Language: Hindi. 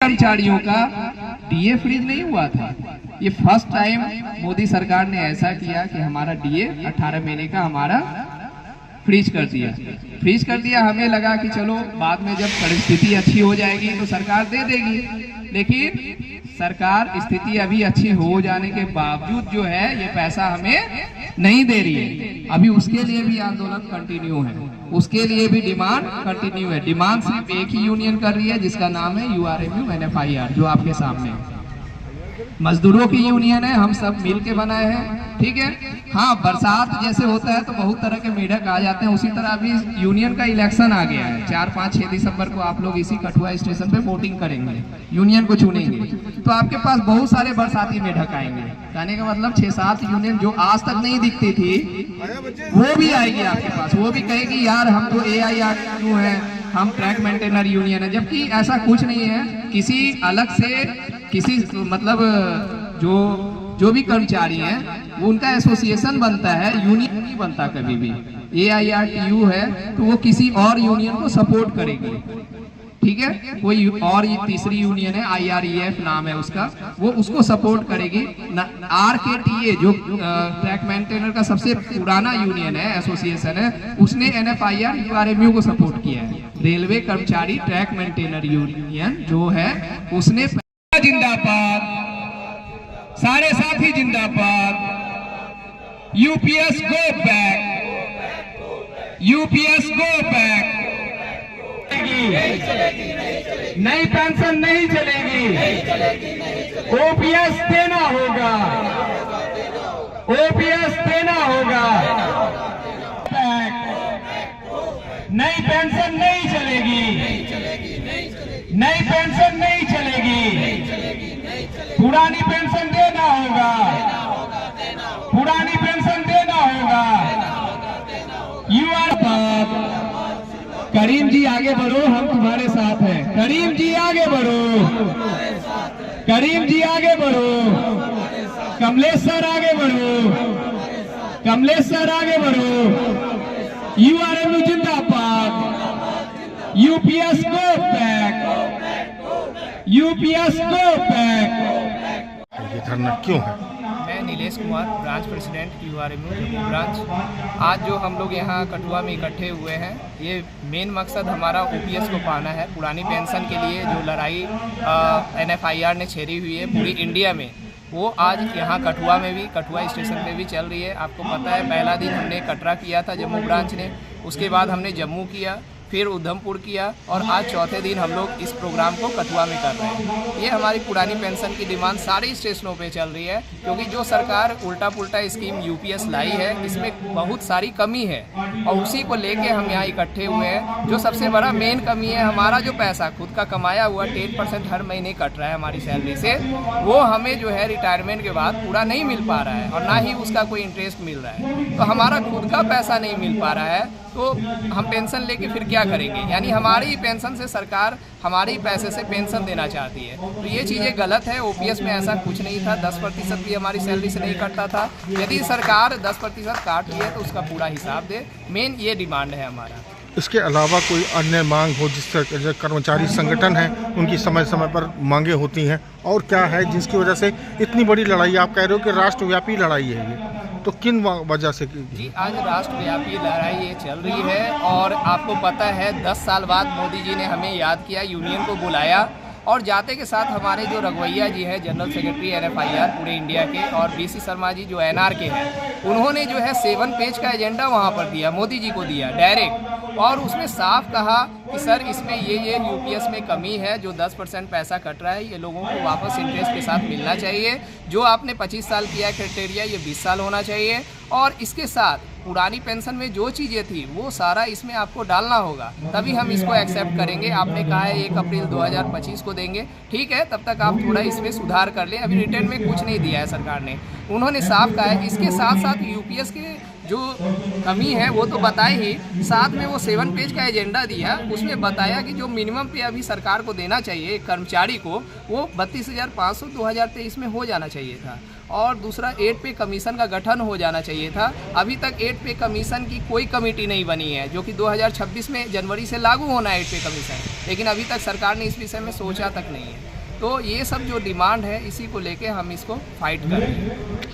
कर्मचारियों का डीए फ्रीज नहीं हुआ था। ये फर्स्ट टाइम मोदी सरकार ने ऐसा किया कि हमारा डीए 18 महीने का हमारा फ्रीज कर दिया। हमें लगा कि चलो बाद में जब परिस्थिति अच्छी हो जाएगी तो सरकार दे देगी, लेकिन सरकार स्थिति अभी अच्छी हो जाने के बावजूद जो है ये पैसा हमें नहीं दे रही है। अभी उसके लिए भी आंदोलन कंटिन्यू है, उसके लिए भी डिमांड कंटिन्यू है। डिमांड सिर्फ एक ही यूनियन कर रही है जिसका नाम है URMU NFIR, जो आपके सामने है। मजदूरों की यूनियन है, हम सब मिल के बनाए हैं, ठीक है। हाँ, बरसात जैसे होता है तो बहुत तरह के मेढक आ जाते हैं, उसी तरह अभी यूनियन का इलेक्शन आ गया है। 4, 5, 6 दिसंबर को आप लोग इसी कठुआ स्टेशन पे वोटिंग करेंगे, यूनियन को चुनेंगे, तो आपके पास बहुत सारे बरसाती मेढक आएंगे। कहने का मतलब 6-7 यूनियन जो आज तक नहीं दिखती थी वो भी आएगी आपके पास। वो भी कहेगी यार हम तो AIRU है, हम ट्रैक मेंटेनर यूनियन है, जबकि ऐसा कुछ नहीं है। किसी अलग से किसी मतलब जो भी कर्मचारी हैं वो उनका एसोसिएशन बनता है, यूनियन नहीं बनता कभी भी। AIRTU है तो वो किसी और यूनियन को सपोर्ट करेगी, ठीक है। कोई और तीसरी यूनियन है, IREF नाम है उसका, वो उसको सपोर्ट करेगी। RKTA जो ट्रैक मेंटेनर का सबसे पुराना यूनियन है, एसोसिएशन है, उसने NFIR URMU को सपोर्ट किया है। रेलवे कर्मचारी ट्रैक मेंटेनर यूनियन जो है उसने जिंदाबाद, सारे साथी जिंदाबाद, UPS go back, UPS go back. नई पेंशन नहीं चलेगी, OPS देना होगा, OPS देना होगा। नई पेंशन नहीं चलेगी, नई पेंशन नहीं चलेगी, पुरानी पेंशन देना होगा, पुरानी पेंशन देना होगा। करीम जी आगे बढ़ो, हम तुम्हारे साथ हैं। करीम जी आगे बढ़ो, करीम जी आगे बढ़ो, कमलेश सर आगे बढ़ो, कमलेश सर आगे बढ़ो। URMU जिंदाबाद, UPS go back, UPS go back. ये धरना क्यों है? मैं Nilesh Kumar, branch president URMU Jammu branch. आज जो हम लोग यहाँ कठुआ में इकट्ठे हुए हैं, ये मेन मकसद हमारा OPS को पाना है। पुरानी पेंशन के लिए जो लड़ाई NFIR ने छेड़ी हुई है पूरी इंडिया में, वो आज यहाँ कठुआ में भी, कठुआ स्टेशन पे भी चल रही है। आपको पता है पहला दिन हमने कटरा किया था जम्मू ब्रांच ने, उसके बाद हमने जम्मू किया, फिर उधमपुर किया, और आज चौथे दिन हम लोग इस प्रोग्राम को कठुआ में कर रहे हैं। ये हमारी पुरानी पेंशन की डिमांड सारे स्टेशनों पे चल रही है, क्योंकि जो सरकार उल्टा पुल्टा स्कीम UPS लाई है इसमें बहुत सारी कमी है, और उसी को लेके हम यहाँ इकट्ठे हुए हैं। जो सबसे बड़ा मेन कमी है, हमारा जो पैसा खुद का कमाया हुआ 10% हर महीने कट रहा है हमारी सैलरी से, वो हमें जो है रिटायरमेंट के बाद पूरा नहीं मिल पा रहा है, और ना ही उसका कोई इंटरेस्ट मिल रहा है। तो हमारा खुद का पैसा नहीं मिल पा रहा है, तो हम पेंशन लेके फिर क्या करेंगे? यानी हमारी ही पेंशन से सरकार हमारे ही पैसे से पेंशन देना चाहती है, तो ये चीज़ें गलत है। OPS में ऐसा कुछ नहीं था, 10% भी हमारी सैलरी से नहीं कटता था। यदि सरकार 10% काट रही है तो उसका पूरा हिसाब दे, मेन ये डिमांड है हमारा। इसके अलावा कोई अन्य मांग हो, जिससे जो कर्मचारी संगठन है उनकी समय समय पर मांगे होती हैं, और क्या है जिसकी वजह से इतनी बड़ी लड़ाई, आप कह रहे हो कि राष्ट्रव्यापी लड़ाई है ये, तो किन वजह से? जी, आज राष्ट्रव्यापी लड़ाई ये चल रही है, और आपको पता है 10 साल बाद मोदी जी ने हमें याद किया, यूनियन को बुलाया, और जाते के साथ हमारे जो रघुवैया जी हैं जनरल सेक्रेटरी NFIR पूरे इंडिया के, और BC शर्मा जी जो NR के हैं, उन्होंने जो है 7 पेज का एजेंडा वहाँ पर दिया, मोदी जी को दिया डायरेक्ट, और उसमें साफ कहा कि सर इसमें ये UPS में कमी है, जो 10% पैसा कट रहा है ये लोगों को वापस इंटरेस्ट के साथ मिलना चाहिए। जो आपने 25 साल किया है क्राइटेरिया, ये 20 साल होना चाहिए, और इसके साथ पुरानी पेंशन में जो चीज़ें थी वो सारा इसमें आपको डालना होगा, तभी हम इसको एक्सेप्ट करेंगे। आपने कहा है 1 अप्रैल 2025 को देंगे, ठीक है, तब तक आप थोड़ा इसमें सुधार कर लें। अभी रिटर्न में कुछ नहीं दिया है सरकार ने, उन्होंने साफ कहा है। इसके साथ साथ UPS के जो कमी है वो तो बताए ही, साथ में वो 7 पेज का एजेंडा दिया, उसमें बताया कि जो मिनिमम पे अभी सरकार को देना चाहिए एक कर्मचारी को, वो 32,500 2023 में हो जाना चाहिए था। और दूसरा 8 पे कमीशन का गठन हो जाना चाहिए था। अभी तक 8 पे कमीशन की कोई कमेटी नहीं बनी है, जो कि 2026 में जनवरी से लागू होना है 8 पे कमीशन, लेकिन अभी तक सरकार ने इस विषय में सोचा तक नहीं है। तो ये सब जो डिमांड है, इसी को लेके हम इसको फाइट कर रहे हैं।